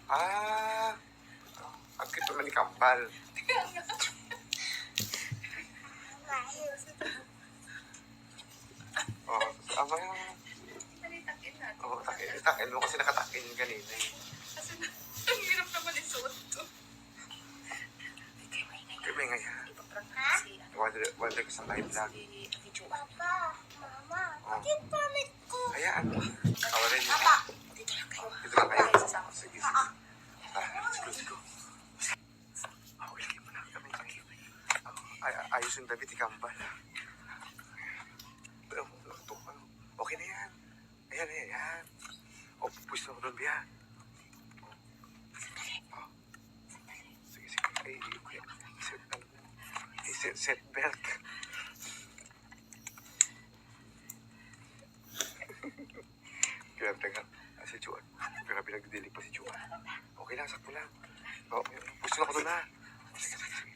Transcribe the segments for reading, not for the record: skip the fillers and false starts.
Ah, ang cute naman ni Kambal. Oh, ama yan. Oo, takin mo kasi nakatakin kanina eh. Kasi ang hirap naman isuot to. Kaya may ngayon. Wonder ko sa live lang. Papa, Mama, Oh. bakit pamit ko? Hayaan mo. Kawalan niyo. Papa, Dito lang kayo. Dito lang kayo. Sasama. Sige, sige. Let's go. Wilkie mo na kami. Ayos yung David, Kambal. Okay na yan. Ayan, ayan. O, pwes na ko doon, Bia. Sige, sige. Set belt. Grabe nga. Si Juan. Grabe nagdidilig pa si Juan. Okay lang, sakto lang. O, pwes na ko doon na. Sige, sige, sige.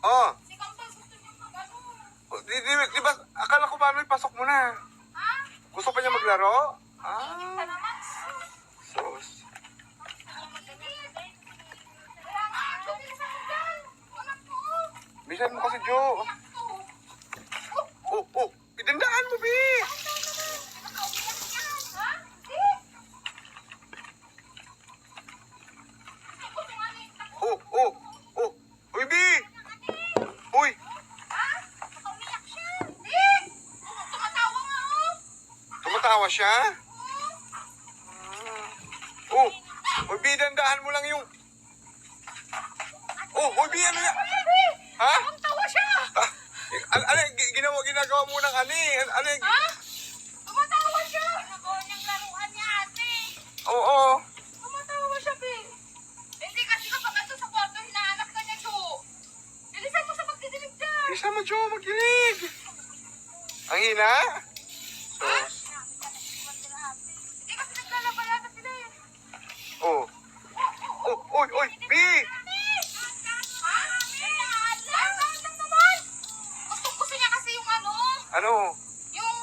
Oh. Si Kambal gusto niya mag-ano. Di ba, akala ko ba may pasok mo na? Ha? Gusto pa niya maglaro? Ka Ah, naman. sos. Bisan mo kasi, Jo. Oh, idandaan mo, Bi. Oh. Uy, Bi. Uy, tumatawa siya? Oh, uy, Bi, dandaan mo lang yung... Oh, uy, Bi, ano yan? Ha? Tawa siya! Ginagawa mo ng ani? Ano yung... Ha? Tumatawa siya! Ginagawa niyang laruan niya, ate. Oo. Tumatawa siya, Be. Hindi kasi kapag ito sa kwarto, hinahanap ka niya, Jo. Bilisan mo sa pagdidilig dyan. Isa mo, Jo, magilig. Ang hina? Sos. Hindi kasi naglalaba yata sila eh. Oh. Uy, Bi. Gusto niya kasi yung ano, Ano? yung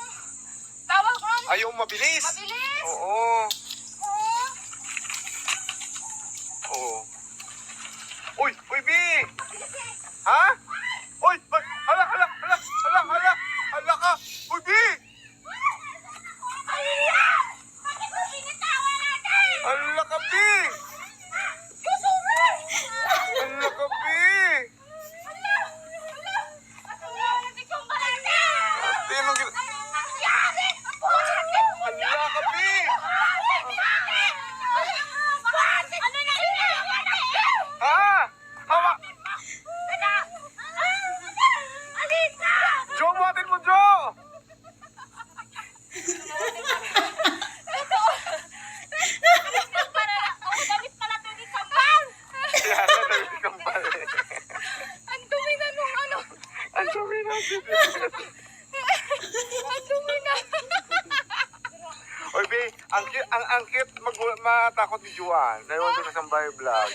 tawag ron. Ayaw mabilis. Mabilis. Oo. Oo. Oo. Uy, Bi. Ha? Uy, hala ka. Uy, Bi. Aliyah! Bakit mo binitawan natin? Hala ka, Bi. Yusuran! Hala ka, Bi. Ate, anong gina... Hala ka, Bi. Ha? Hawa. Jo, buhatin mo, Jo. Kaya na, David Kambal. Ang dumi na nung ano. Ang sabi natin. Ang dumi na. Uy, Bi, ang cute matakot ni Juan. Dahil wala sa Sambay Vlog.